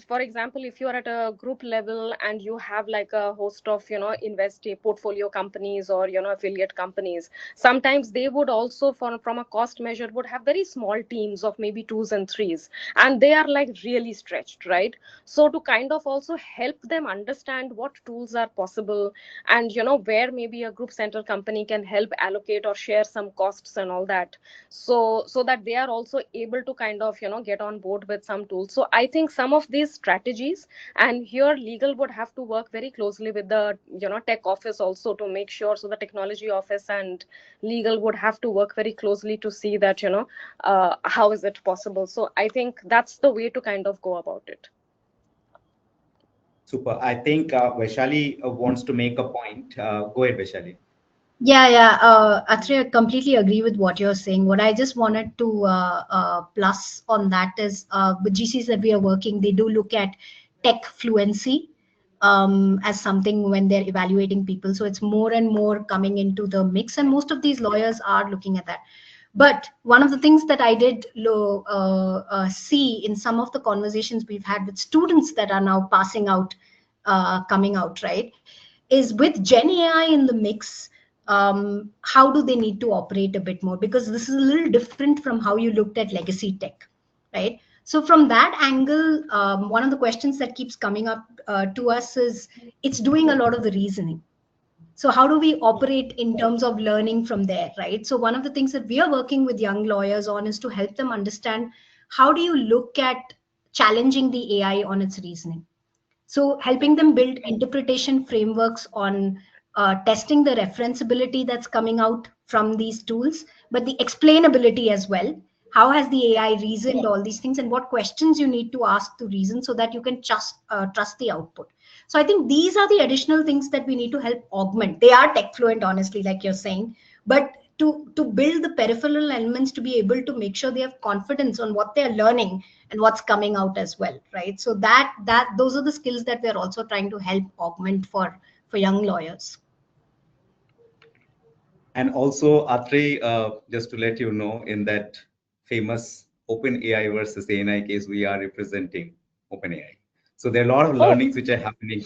for example, if you are at a group level and you have like a host of invest portfolio companies or affiliate companies, sometimes they would also from a cost measure would have very small teams of maybe twos and threes, and they are like really stretched, right? So to kind of also help them understand what tools are possible, and where maybe a group center company can help allocate or share some costs and all that, so that they are also able to kind of get on board with some tools tool. So I think some of these strategies, and here legal would have to work very closely with the tech office also to make sure. So the technology office and legal would have to work very closely to see that how is it possible. So I think that's the way to kind of go about it. Super. I think Vaishali wants to make a point. Go ahead, Vaishali. Yeah, yeah. Atri, I completely agree with what you're saying. What I just wanted to plus on that is with GCs that we are working, they do look at tech fluency as something when they're evaluating people. So it's more and more coming into the mix, and most of these lawyers are looking at that. But one of the things that I did see in some of the conversations we've had with students that are now passing out, coming out, right, is with Gen AI in the mix. How do they need to operate a bit more? Because this is a little different from how you looked at legacy tech, right? So from that angle, one of the questions that keeps coming up to us is it's doing a lot of the reasoning. So how do we operate in terms of learning from there, right? So one of the things that we are working with young lawyers on is to help them understand how do you look at challenging the AI on its reasoning. So helping them build interpretation frameworks on testing the referenceability that's coming out from these tools, but the explainability as well. How has the AI reasoned all these things, and what questions you need to ask to reason so that you can trust the output. So I think these are the additional things that we need to help augment. They are tech fluent, honestly, like you're saying, but to build the peripheral elements to be able to make sure they have confidence on what they're learning and what's coming out as well, right? So that those are the skills that we're also trying to help augment for young lawyers. And also, Atre, just to let you know, in that famous OpenAI versus ANI case, we are representing OpenAI. So there are a lot of Oh, learnings which are happening in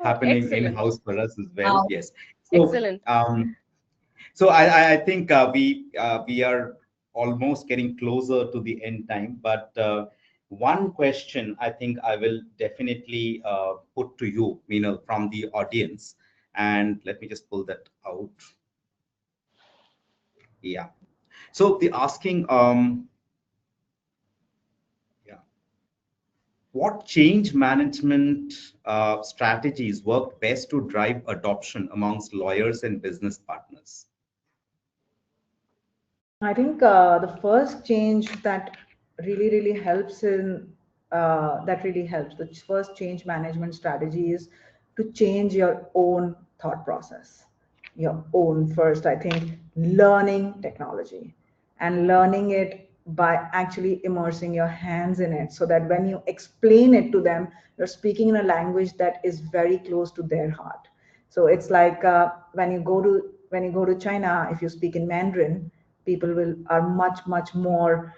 excellent. house for us as well. Wow. Yes. So Excellent. I think we are almost getting closer to the end time, but one question I think I will definitely put to you, Meenal, from the audience, and let me just pull that out. Yeah. So the asking, yeah, what change management strategies work best to drive adoption amongst lawyers and business partners? I think the first change that really helps the first change management strategy is to change your own thought process. Your own first, I think, learning technology and learning it by actually immersing your hands in it so that when you explain it to them, you're speaking in a language that is very close to their heart. So it's like when you go to China, if you speak in Mandarin, people will are much more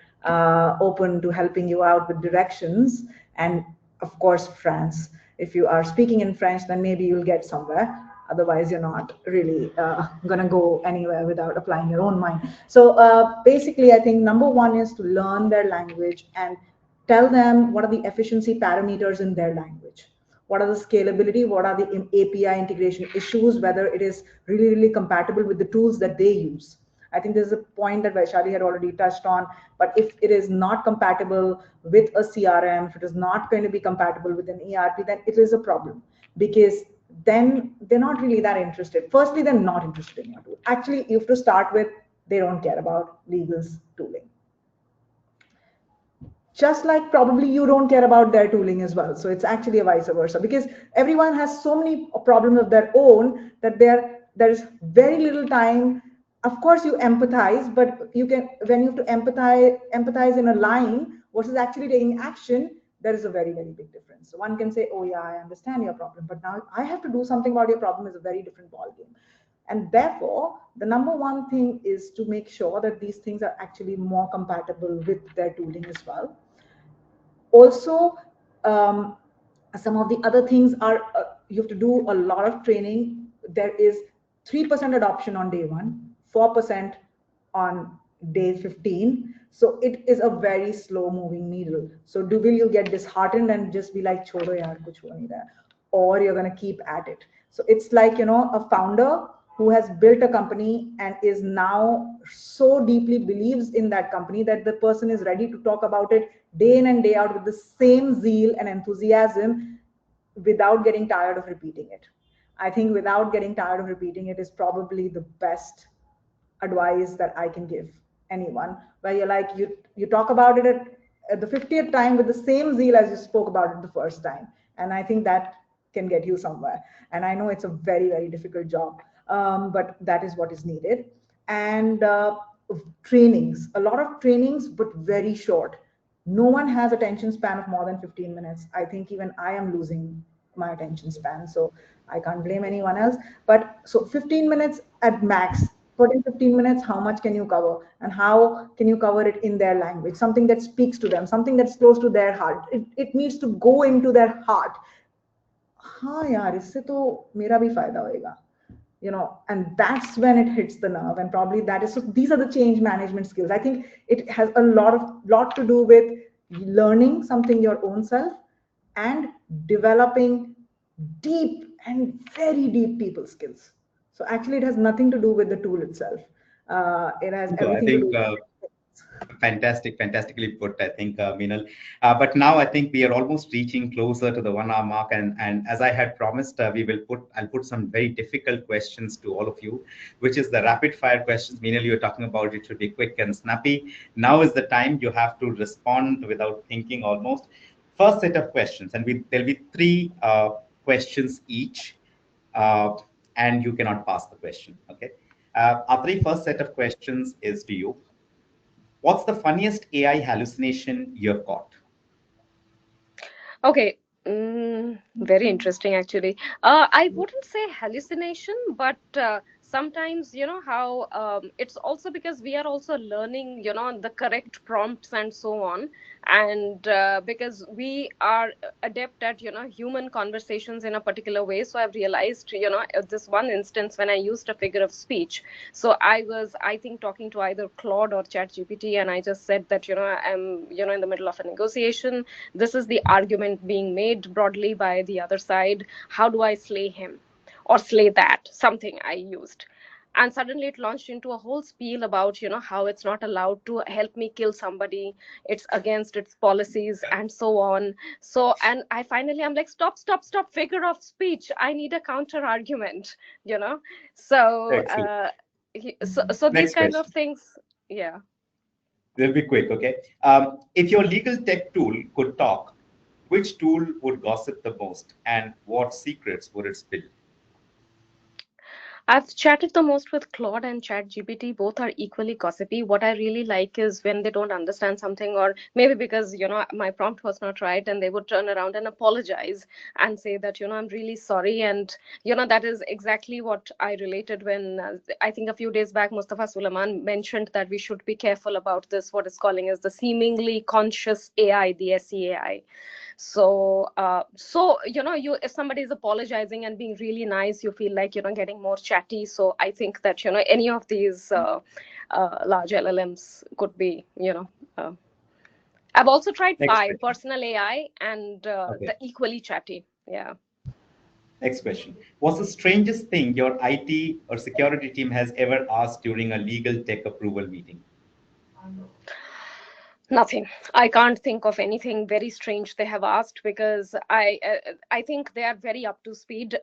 open to helping you out with directions. And of course, France. If you are speaking in French, then maybe you'll get somewhere. Otherwise, you're not really gonna go anywhere without applying your own mind. So basically, I think number one is to learn their language and tell them what are the efficiency parameters in their language. What are the scalability? What are the API integration issues? Whether it is really compatible with the tools that they use. I think this is a point that Vaishali had already touched on. But if it is not compatible with a CRM, if it is not going to be compatible with an ERP, then it is a problem because then they're not really that interested. Firstly, they're not interested in your tool. Actually, you have to start with they don't care about legal's tooling. Just like probably you don't care about their tooling as well. So it's actually a vice versa because everyone has so many problems of their own that there's very little time. Of course, you empathize, but you can when you have to empathize in a line versus actually taking action, there is a very big difference. So one can say, oh yeah, I understand your problem, but now I have to do something about your problem is a very different ballgame. And therefore, the number one thing is to make sure that these things are actually more compatible with their tooling as well. Also, some of the other things are you have to do a lot of training. There is 3% adoption on day one, 4% on day 15. So it is a very slow moving needle. So will you get disheartened and just be like, chodo yaar, kuch ho nahi raha, or you're going to keep at it. So it's like, a founder who has built a company and is now so deeply believes in that company that the person is ready to talk about it day in and day out with the same zeal and enthusiasm without getting tired of repeating it. I think without getting tired of repeating it is probably the best advice that I can give anyone, where you're like, you talk about it at the 50th time with the same zeal as you spoke about it the first time. And I think that can get you somewhere. And I know it's a very, very difficult job, but that is what is needed. And trainings, a lot of trainings, but very short. No one has attention span of more than 15 minutes. I think even I am losing my attention span, so I can't blame anyone else. But so 15 minutes at max. Put in 15 minutes, how much can you cover, and how can you cover it in their language, something that speaks to them, something that's close to their heart. It needs to go into their heart. हाँ यार, इससे तो मेरा भी फायदा होएगा, you know, and that's when it hits the nerve. And probably that is, so these are the change management skills. I think it has a lot to do with learning something your own self and developing deep and very deep people skills. So actually it has nothing to do with the tool itself. It has So I everything to do think with fantastically put, I think, Meenal. But now I think we are almost reaching closer to the 1 hour mark, and as I had promised, I'll put some very difficult questions to all of you, which is the rapid fire questions. Meenal, you're talking about it should be quick and snappy. Now is the time you have to respond without thinking almost. First set of questions, and there'll be three questions each, uh, and you cannot pass the question. Okay. Our three first set of questions is to you. What's the funniest AI hallucination you've caught? Okay. Very interesting, actually. I wouldn't say hallucination, but sometimes, how it's also because we are also learning, the correct prompts and so on. And because we are adept at, human conversations in a particular way. So I've realized, at this one instance when I used a figure of speech. So I was, I think, talking to either Claude or ChatGPT, and I just said that, I'm, in the middle of a negotiation. This is the argument being made broadly by the other side. How do I slay him or slay that? Something I used. And suddenly it launched into a whole spiel about, how it's not allowed to help me kill somebody. It's against its policies and so on. So, and I'm like, stop, figure of speech. I need a counter argument, you know? So, Excellent. so these Next kinds of question. things, yeah. They'll be quick, okay? If your legal tech tool could talk, which tool would gossip the most and what secrets would it spill? I've chatted the most with Claude and ChatGPT. Both are equally gossipy. What I really like is when they don't understand something, or maybe because, my prompt was not right, and they would turn around and apologize and say that, I'm really sorry. And, that is exactly what I related when I think a few days back, Mustafa Sulaiman mentioned that we should be careful about this, what is calling as the seemingly conscious AI, the SEAI. So you, if somebody is apologizing and being really nice, you feel like getting more chatty. So I think that any of these large LLMs could be uh, I've also tried Next Pi question. personal AI, and Okay. the equally chatty. Yeah. Next question. What's the strangest thing your IT or security team has ever asked during a legal tech approval meeting? Nothing. I can't think of anything very strange they have asked, because I think they are very up to speed.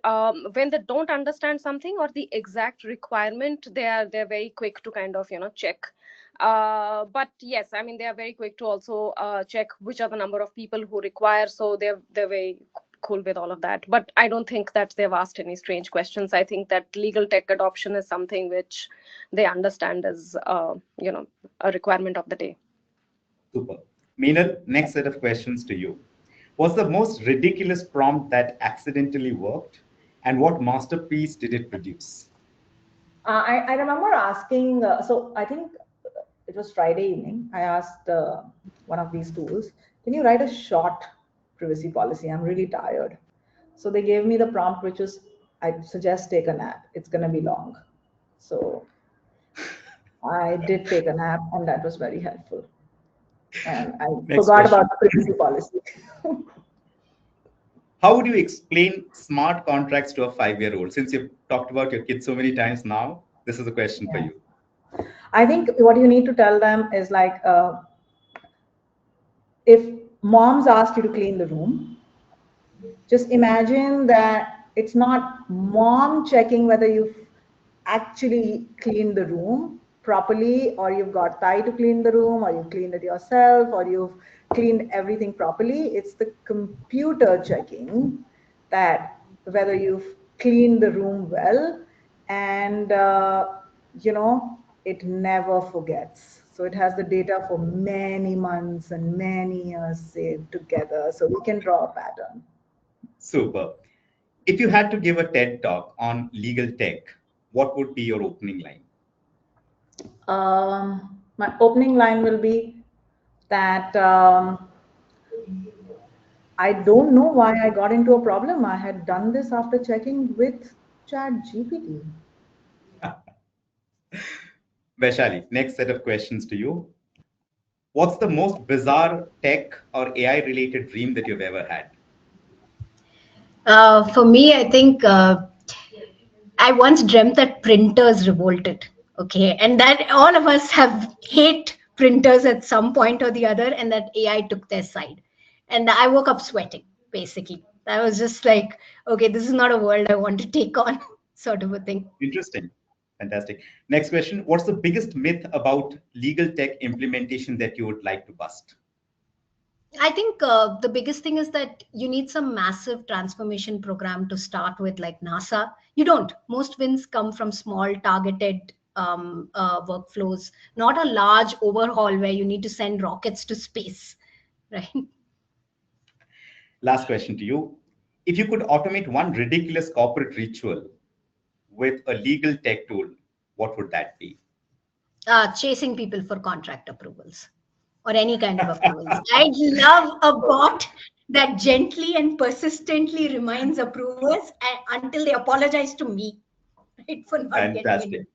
When they don't understand something or the exact requirement, they're very quick to kind of check. But yes, I mean, they are very quick to also check which are the number of people who require. So they're very cool with all of that. But I don't think that they've asked any strange questions. I think that legal tech adoption is something which they understand as a requirement of the day. Super. Meenal, next set of questions to you. What's the most ridiculous prompt that accidentally worked and what masterpiece did it produce? I remember asking, so I think it was Friday evening. I asked one of these tools, can you write a short privacy policy? I'm really tired. So they gave me the prompt, which was, I suggest take a nap. It's going to be long. So I did take a nap, and that was very helpful. And I Next forgot about question. the privacy policy. How would you explain smart contracts to a 5-year-old? Since you've talked about your kids so many times now, this is a question for Yeah. you. I think what you need to tell them is like, if moms asked you to clean the room, just imagine that it's not mom checking whether you've actually cleaned the room properly, or you've got Thai to clean the room, or you've cleaned it yourself, or you've cleaned everything properly. It's the computer checking that whether you've cleaned the room well, and it never forgets. So it has the data for many months and many years saved together, so we can draw a pattern. Super. If you had to give a TED talk on legal tech, what would be your opening line? My opening line will be that I don't know why I got into a problem. I had done this after checking with Chat GPT. Vaishali, next set of questions to you. What's the most bizarre tech or AI related dream that you've ever had? For me, I think I once dreamt that printers revolted. Okay, and that all of us have hate printers at some point or the other, and that AI took their side. And I woke up sweating, basically. I was just like, okay, this is not a world I want to take on, sort of a thing. Interesting. Fantastic. Next question. What's the biggest myth about legal tech implementation that you would like to bust? I think the biggest thing is that you need some massive transformation program to start with, like NASA. You don't. Most wins come from small, targeted workflows, not a large overhaul where you need to send rockets to space, right? Last question to you. If you could automate one ridiculous corporate ritual with a legal tech tool, what would that be? Chasing people for contract approvals or any kind of approvals. I love a bot that gently and persistently reminds approvers until they apologize to me, right, for not getting it. Fantastic.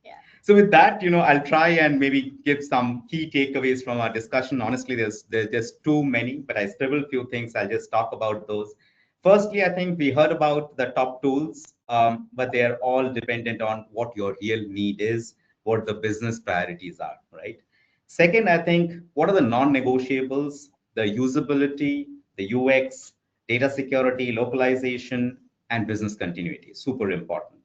Yeah. So with that, I'll try and maybe give some key takeaways from our discussion. Honestly, there's just too many, but I scribbled a few things. I'll just talk about those. Firstly, I think we heard about the top tools, but they are all dependent on what your real need is, what the business priorities are, right? Second, I think what are the non-negotiables? The usability, the UX, data security, localization, and business continuity. Super important.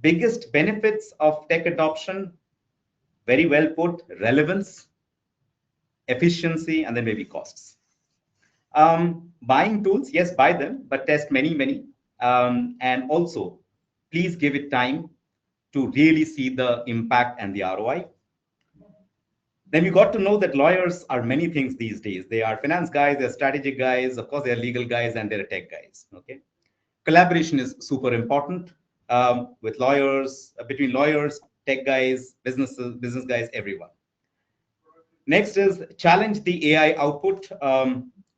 Biggest benefits of tech adoption, very well put, relevance, efficiency, and then maybe costs. Buying tools, yes, buy them, but test many, many. And also, please give it time to really see the impact and the ROI. Then you got to know that lawyers are many things these days. They are finance guys, they're strategic guys, of course, they're legal guys, and they're tech guys. Okay. Collaboration is super important with lawyers, between lawyers, tech guys, business guys, everyone. Next is challenge the AI output,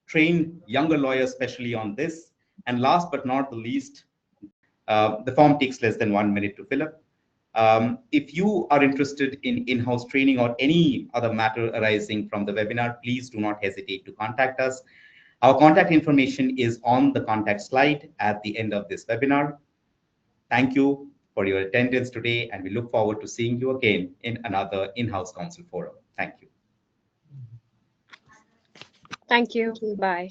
train younger lawyers especially on this. And last but not the least, the form takes less than 1 minute to fill up. If you are interested in in-house training or any other matter arising from the webinar, please do not hesitate to contact us. Our contact information is on the contact slide at the end of this webinar. Thank you for your attendance today, and we look forward to seeing you again in another in-house council forum. Thank you. Thank you. Thank you. Bye.